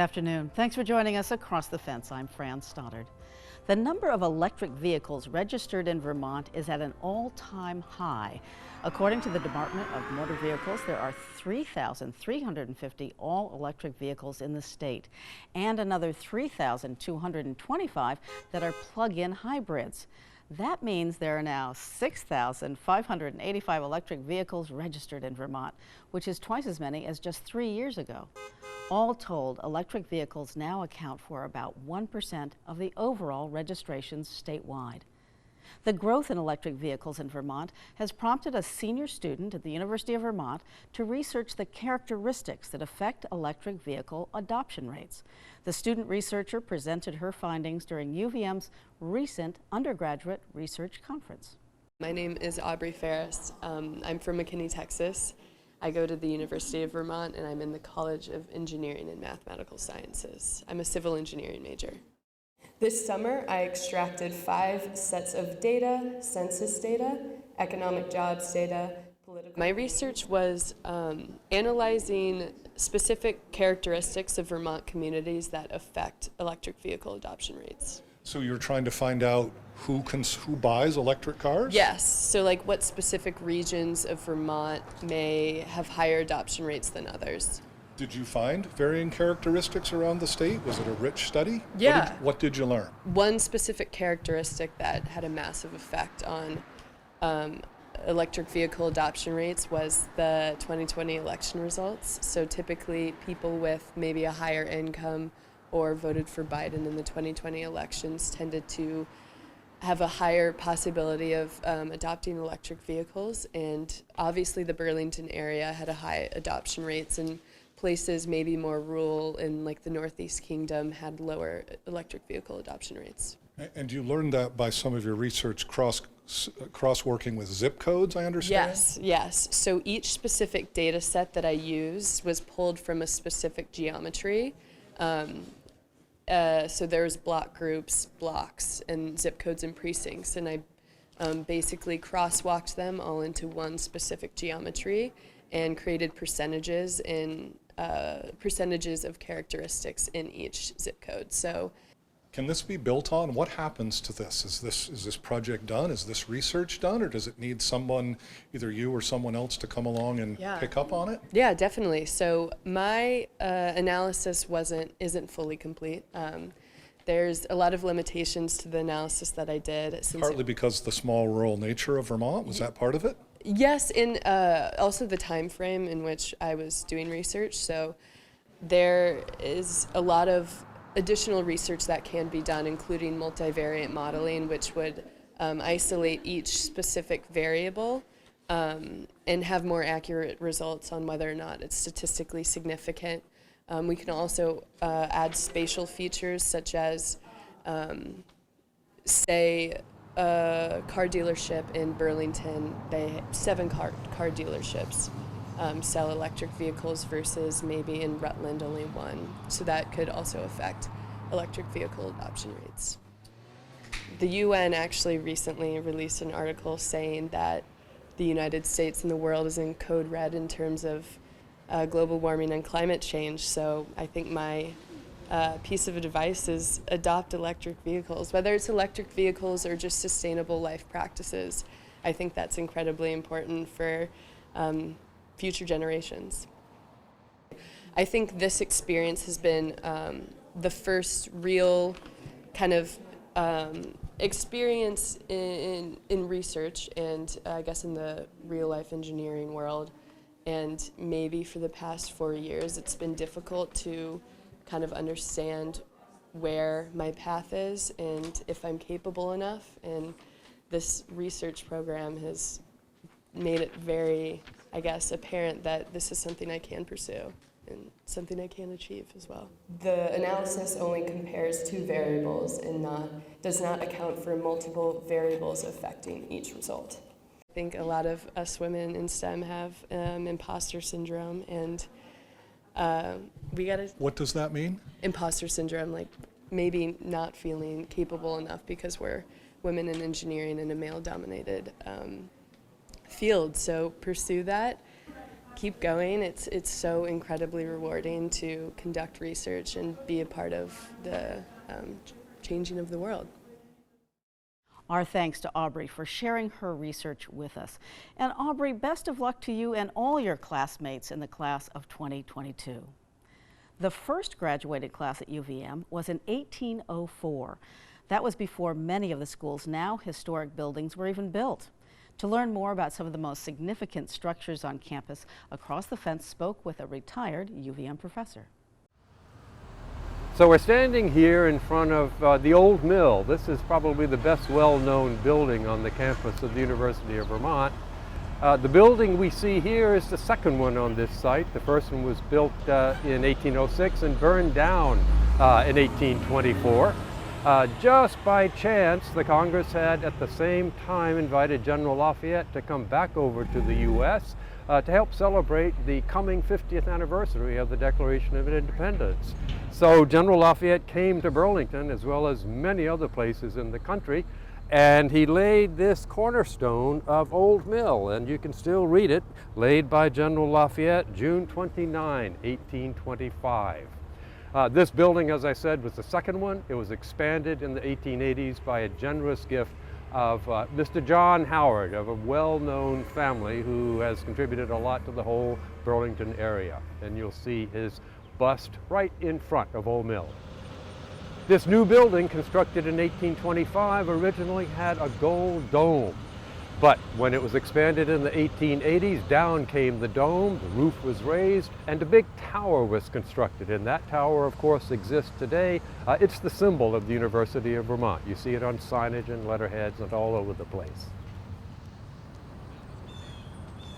afternoon. Thanks for joining us across the fence. I'm Fran Stoddard. The number of electric vehicles registered in Vermont is at an all-time high. According to the Department of Motor Vehicles, there are 3,350 all-electric vehicles in the state and another 3,225 that are plug-in hybrids. That means there are now 6,585 electric vehicles registered in Vermont, which is twice as many as just 3 years ago. All told, electric vehicles now account for about 1% of the overall registrations statewide. The growth in electric vehicles in Vermont has prompted a senior student at the University of Vermont to research the characteristics that affect electric vehicle adoption rates. The student researcher presented her findings during UVM's recent undergraduate research conference. My name is Aubrey Ferris. I'm from McKinney, Texas. I go to the University of Vermont and I'm in the College of Engineering and Mathematical Sciences. I'm a civil engineering major. This summer, I extracted 5 sets of data: census data, economic jobs data, political. My research was analyzing specific characteristics of Vermont communities that affect electric vehicle adoption rates. So you're trying to find out who buys electric cars? Yes, so like what specific regions of Vermont may have higher adoption rates than others. Did you find varying characteristics around the state? Was it a rich study? Yeah. What did you learn? One specific characteristic that had a massive effect on electric vehicle adoption rates was the 2020 election results. So typically people with maybe a higher income or voted for Biden in the 2020 elections tended to have a higher possibility of adopting electric vehicles, and obviously the Burlington area had a high adoption rates, and places maybe more rural in like the Northeast Kingdom had lower electric vehicle adoption rates. And you learned that by some of your research cross-working with zip codes, I understand? Yes. So each specific data set that I used was pulled from a specific geometry. So there's block groups, blocks, and zip codes and precincts, and I basically crosswalked them all into one specific geometry and created percentages of characteristics in each zip code. So, can this be built on? What happens to this? Is this project done? Is this research done, or does it need someone, either you or someone else, to come along and pick up on it? Yeah, definitely. So my analysis isn't fully complete. There's a lot of limitations to the analysis that I did. Partly because the small rural nature of Vermont, was that part of it? Yes, and also the time frame in which I was doing research. So there is a lot of additional research that can be done, including multivariate modeling, which would isolate each specific variable and have more accurate results on whether or not it's statistically significant. We can also add spatial features such as, say, a car dealership in Burlington, 7 car dealerships sell electric vehicles versus maybe in Rutland only 1. So that could also affect electric vehicle adoption rates. The UN actually recently released an article saying that the United States and the world is in code red in terms of global warming and climate change. So I think my piece of advice is adopt electric vehicles, whether it's electric vehicles or just sustainable life practices. I think that's incredibly important for future generations. I think this experience has been the first real kind of experience in research and I guess in the real life engineering world. And maybe for the past 4 years, it's been difficult to kind of understand where my path is and if I'm capable enough. And this research program has made it very, I guess, apparent that this is something I can pursue and something I can achieve as well. The analysis only compares 2 variables and does not account for multiple variables affecting each result. I think a lot of us women in STEM have imposter syndrome, and we gotta... What does that mean? Imposter syndrome, like maybe not feeling capable enough because we're women in engineering in a male-dominated field. So pursue that. keep going. It's so incredibly rewarding to conduct research and be a part of the changing of the world. Our thanks to Aubrey for sharing her research with us. And Aubrey, best of luck to you and all your classmates in the class of 2022. The first graduated class at UVM was in 1804. That was before many of the school's now historic buildings were even built. To learn more about some of the most significant structures on campus, Across the Fence spoke with a retired UVM professor. So we're standing here in front of the old mill. This is probably the best well-known building on the campus of the University of Vermont. The building we see here is the second one on this site. The first one was built in 1806 and burned down in 1824. Just by chance, the Congress had at the same time invited General Lafayette to come back over to the U.S. To help celebrate the coming 50th anniversary of the Declaration of Independence. So General Lafayette came to Burlington, as well as many other places in the country, and he laid this cornerstone of Old Mill, and you can still read it, laid by General Lafayette, June 29, 1825. This building, as I said, was the second one. It was expanded in the 1880s by a generous gift of Mr. John Howard, of a well-known family who has contributed a lot to the whole Burlington area. And you'll see his bust right in front of Old Mill. This new building, constructed in 1825, originally had a gold dome. But when it was expanded in the 1880s, down came the dome, the roof was raised, and a big tower was constructed. And that tower, of course, exists today. It's the symbol of the University of Vermont. You see it on signage and letterheads and all over the place.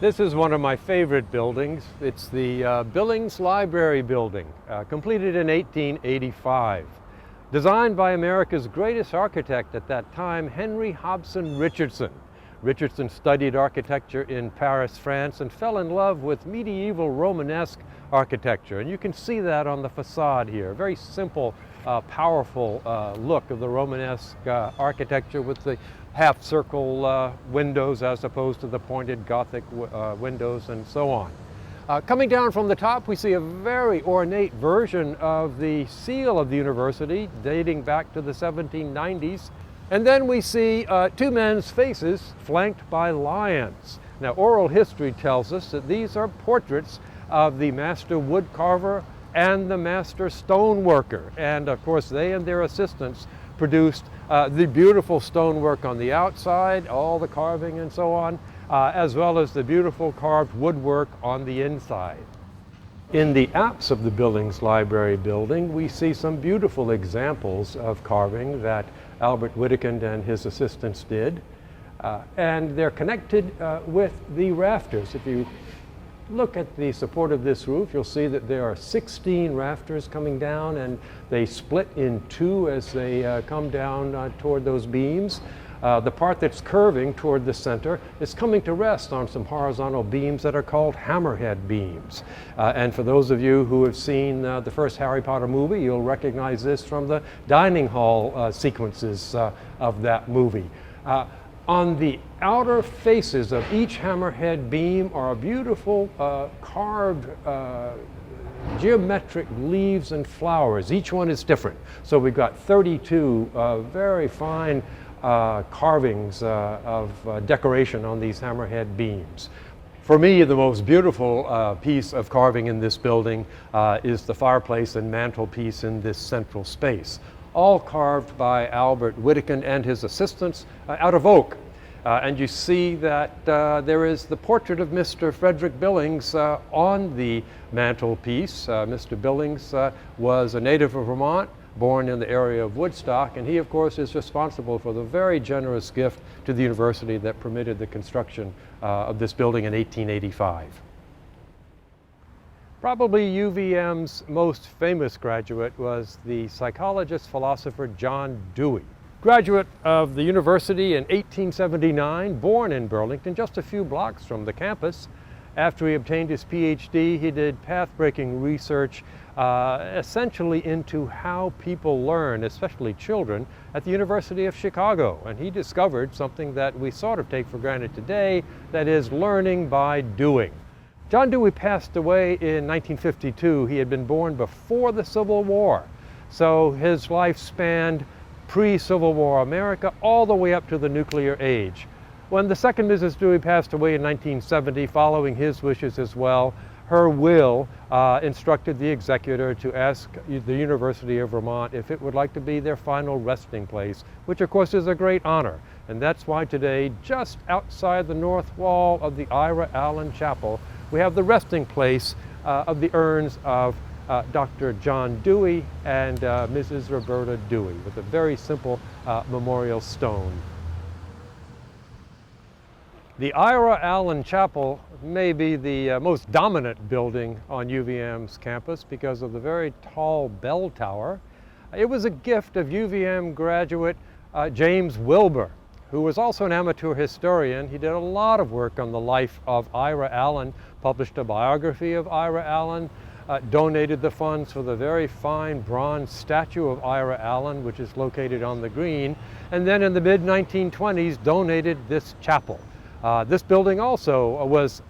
This is one of my favorite buildings. It's the Billings Library building, completed in 1885. Designed by America's greatest architect at that time, Henry Hobson Richardson. Richardson studied architecture in Paris, France, and fell in love with medieval Romanesque architecture. And you can see that on the facade here. A very simple, powerful look of the Romanesque architecture with the half-circle windows as opposed to the pointed Gothic windows and so on. Coming down from the top, we see a very ornate version of the seal of the university dating back to the 1790s. And then we see two men's faces flanked by lions. Now, oral history tells us that these are portraits of the master wood carver and the master stoneworker. And of course, they and their assistants produced the beautiful stonework on the outside, all the carving and so on, as well as the beautiful carved woodwork on the inside. In the apse of the Billings Library building, we see some beautiful examples of carving that Albert Whittekind and his assistants did. And they're connected with the rafters. If you look at the support of this roof, you'll see that there are 16 rafters coming down, and they split in two as they come down toward those beams. The part that's curving toward the center is coming to rest on some horizontal beams that are called hammerhead beams. And for those of you who have seen the first Harry Potter movie, you'll recognize this from the dining hall sequences of that movie. On the outer faces of each hammerhead beam are beautiful carved geometric leaves and flowers. Each one is different. So we've got 32 very fine carvings of decoration on these hammerhead beams. For me, the most beautiful piece of carving in this building is the fireplace and mantelpiece in this central space, all carved by Albert Whittekind and his assistants out of oak. And you see that there is the portrait of Mr. Frederick Billings on the mantelpiece. Mr. Billings was a native of Vermont, born in the area of Woodstock, and he, of course, is responsible for the very generous gift to the university that permitted the construction of this building in 1885. Probably UVM's most famous graduate was the psychologist philosopher John Dewey. Graduate of the university in 1879, born in Burlington, just a few blocks from the campus. After he obtained his PhD, he did path-breaking research essentially into how people learn, especially children, at the University of Chicago. And he discovered something that we sort of take for granted today, that is learning by doing. John Dewey passed away in 1952. He had been born before the Civil War, so his life spanned pre-Civil War America all the way up to the nuclear age. When the second Mrs. Dewey passed away in 1970, following his wishes as well, her will instructed the executor to ask the University of Vermont if it would like to be their final resting place, which of course is a great honor. And that's why today, just outside the north wall of the Ira Allen Chapel, we have the resting place of the urns of Dr. John Dewey and Mrs. Roberta Dewey, with a very simple memorial stone. The Ira Allen Chapel may be the most dominant building on UVM's campus because of the very tall bell tower. It was a gift of UVM graduate James Wilbur, who was also an amateur historian. He did a lot of work on the life of Ira Allen, published a biography of Ira Allen, donated the funds for the very fine bronze statue of Ira Allen, which is located on the green, and then in the mid-1920s donated this chapel. This building also was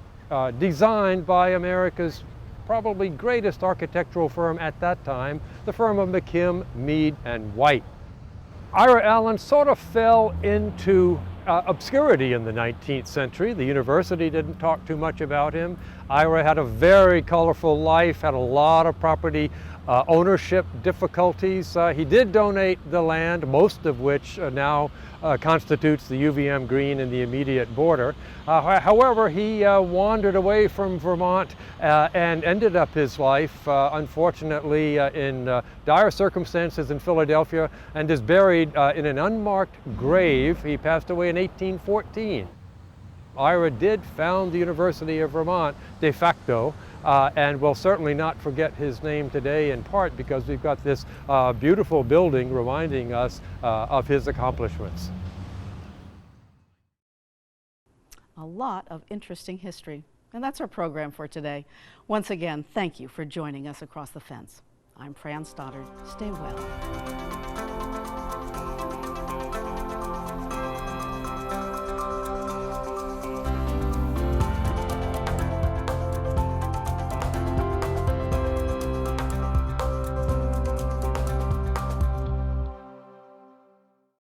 designed by America's probably greatest architectural firm at that time, the firm of McKim, Mead, and White. Ira Allen sort of fell into obscurity in the 19th century. The university didn't talk too much about him. Ira had a very colorful life, had a lot of property ownership difficulties. He did donate the land, most of which now constitutes the UVM green in the immediate border. However, he wandered away from Vermont and ended up his life, unfortunately, in dire circumstances in Philadelphia, and is buried in an unmarked grave. He passed away in 1814. Ira did found the University of Vermont de facto, and we'll certainly not forget his name today, in part because we've got this beautiful building reminding us of his accomplishments. A lot of interesting history. And that's our program for today. Once again, thank you for joining us across the fence. I'm Fran Stoddard. Stay well.